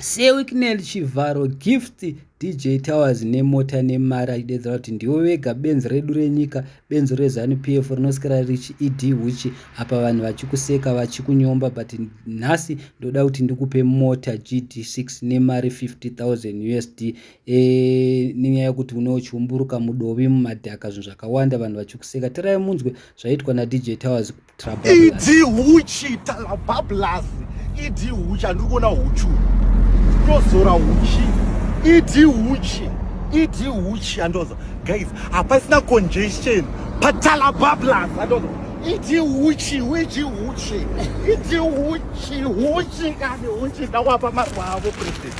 seWicknell Chivharo gift DJ Towers nemota nemari achidedzera kuti ndivo vega benzi redu renyika, benzi reZANU-PF rinoswera richiidi huchi apa vanhu vachikuseka vachikunyomba, but nhasi ndoda kuti ndikupe mota GD6 nemari 50,000 USD nenyaya yekuti unochumburuka mudovi mumadhaka, zvinhu zvakawanda vanhu vachikuseka. Tirai munzwe zvaitwa naDJ Towers idi huchi talabablas idi huchi andiri kuona huchu tozora huchi idi huchi andozo guys hapasina congestion patalabablas andozo idi huchi kani huchi ndawapa marwavo president.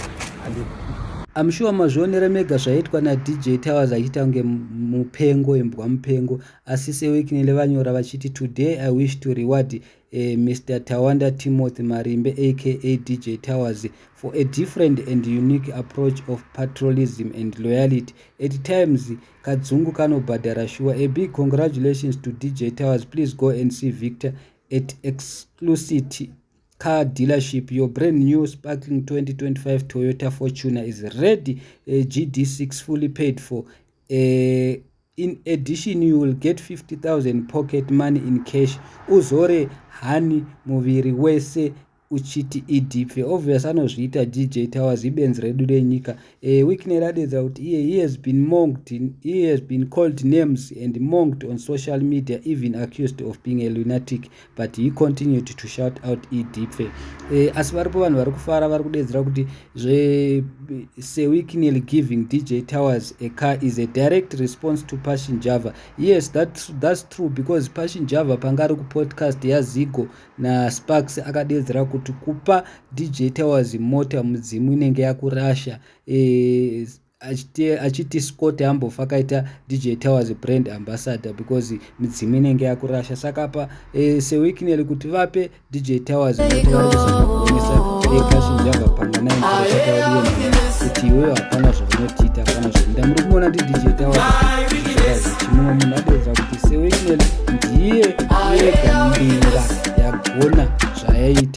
I'm sure mazvionera mega zvaitwa naDJ Towers achiita kunge mupengo imbwa mupengo, asi seWicknell vanyora vachiti today I wish to reward Mr. Tawanda Timothy Marimbe aka DJ Towers for a different and unique approach of patriotism and loyalty. At times kadzungu kanobhadhara sure. A big congratulations to DJ Towers. Please go and see Victor at Exclusivity Car Dealership. Your brand new sparkling 2025 Toyota Fortuner is ready. GD6 fully paid for. In addition, you will get 50,000 pocket money in cash. Uzore hani muviri wese uchiti idipfe. Obvious anozviita DJ Towers ibenzi redu renyika. Wicknell adedza kuti he has been mocked, he has been called names and mocked on social media, even accused of being a lunatic, but he continued to shout out idipfe. Asi varipo vanhu vari kufara vari kudedzera kuti seWicknell giving DJ Towers a car is a direct response to Passion Java. Yes, that's true, because Passion Java pangari kupodcast yaZigo na Sparks akadedzera kuti kupa DJ Towers mota mudzimu inenge yakurasha. Achiti Scott Amboff akaita DJ Towers brand ambassador because mudzimu inenge yakurasha. Saka pa seWicknell kuti vape DJ Towers Passion Java pangana kuti iwewe hapana zvaunotiita kana zvinda muri kuona ndi DJ Towers chimwe munhu adedzera kuti seWicknell ndiye yega mbinga yagona zvayaita.